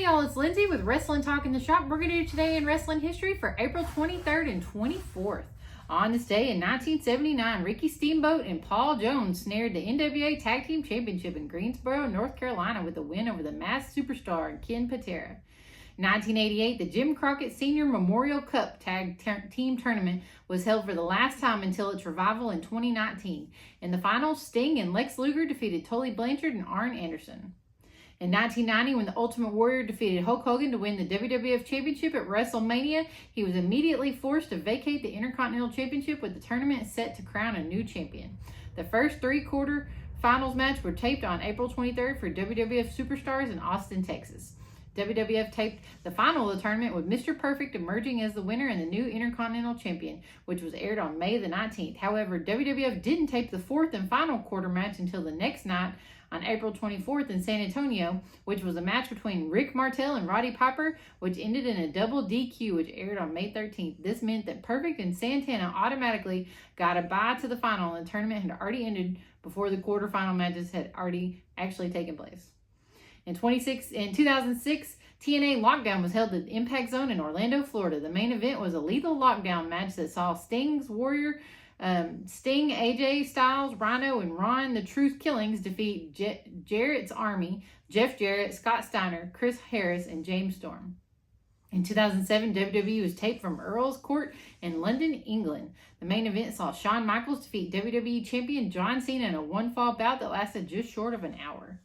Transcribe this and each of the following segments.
Hey y'all, it's Lindsay with Wrestling Talk in the Shop. We're going to do today in wrestling history for April 23rd and 24th. On this day in 1979, Ricky Steamboat and Paul Jones snared the NWA Tag Team Championship in Greensboro, North Carolina with a win over the Masked Superstar Ken Patera. 1988, the Jim Crockett Senior Memorial Cup Tag Team Tournament was held for the last time until its revival in 2019. In the finals, Sting and Lex Luger defeated Tully Blanchard and Arn Anderson. In 1990, when the Ultimate Warrior defeated Hulk Hogan to win the WWF Championship at WrestleMania, he was immediately forced to vacate the Intercontinental Championship with the tournament set to crown a new champion. The first three quarter-finals match were taped on April 23rd for WWF Superstars in Austin, Texas. WWF taped the final of the tournament with Mr. Perfect emerging as the winner and the new Intercontinental Champion, which was aired on May the 19th. However, WWF didn't tape the fourth and final quarter match until the next night on April 24th in San Antonio, which was a match between Rick Martel and Roddy Piper, which ended in a double DQ, which aired on May 13th. This meant that Perfect and Santana automatically got a bye to the final, and the tournament had already ended before the quarterfinal matches had already actually taken place. In 2006, TNA Lockdown was held at the Impact Zone in Orlando, Florida. The main event was a lethal lockdown match that saw Sting, AJ Styles, Rhino, and Ron the Truth Killings defeat Jarrett's Army, Jeff Jarrett, Scott Steiner, Chris Harris, and James Storm. In 2007, WWE was taped from Earl's Court in London, England. The main event saw Shawn Michaels defeat WWE Champion John Cena in a one-fall bout that lasted just short of an hour.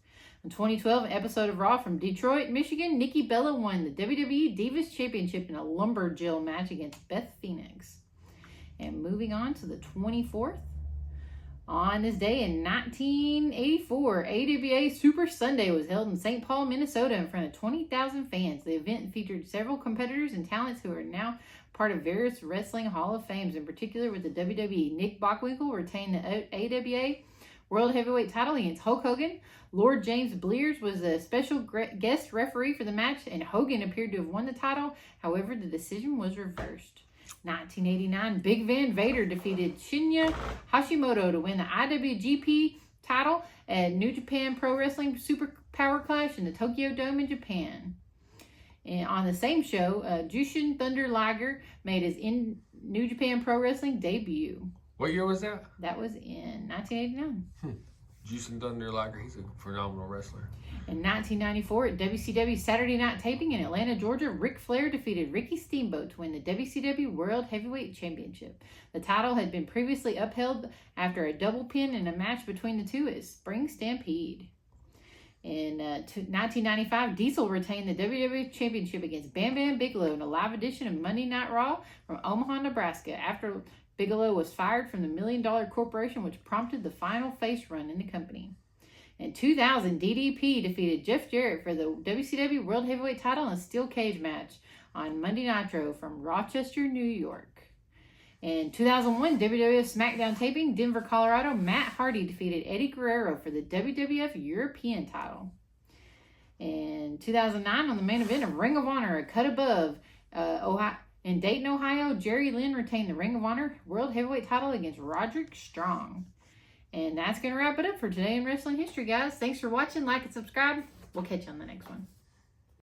In 2012, an episode of Raw from Detroit, Michigan, Nikki Bella won the WWE Divas Championship in a Lumberjill match against Beth Phoenix. And moving on to the 24th, on this day in 1984, AWA Super Sunday was held in St. Paul, Minnesota in front of 20,000 fans. The event featured several competitors and talents who are now part of various Wrestling Hall of Fames, in particular with the WWE. Nick Bockwinkel retained the AWA World Heavyweight title against Hulk Hogan. Lord James Blears was a special guest referee for the match, and Hogan appeared to have won the title. However, the decision was reversed. 1989, Big Van Vader defeated Shinya Hashimoto to win the IWGP title at New Japan Pro Wrestling Super Power Clash in the Tokyo Dome in Japan. And on the same show, Jushin Thunder Liger made his New Japan Pro Wrestling debut. What year was that? That was in 1989. Jushin Thunder Liger, he's a phenomenal wrestler. In 1994, at WCW Saturday Night Taping in Atlanta, Georgia, Ric Flair defeated Ricky Steamboat to win the WCW World Heavyweight Championship. The title had been previously upheld after a double pin in a match between the two at Spring Stampede. In 1995, Diesel retained the WWE Championship against Bam Bam Bigelow in a live edition of Monday Night Raw from Omaha, Nebraska, after Bigelow was fired from the $1 Million Corporation, which prompted the final face run in the company. In 2000, DDP defeated Jeff Jarrett for the WCW World Heavyweight title in a steel cage match on Monday Nitro from Rochester, New York. In 2001, WWF SmackDown taping, Denver, Colorado, Matt Hardy defeated Eddie Guerrero for the WWF European title. In 2009, on the main event of Ring of Honor, a cut above, in Dayton, Ohio, Jerry Lynn retained the Ring of Honor World Heavyweight title against Roderick Strong. And that's going to wrap it up for today in wrestling history, guys. Thanks for watching. Like and subscribe. We'll catch you on the next one.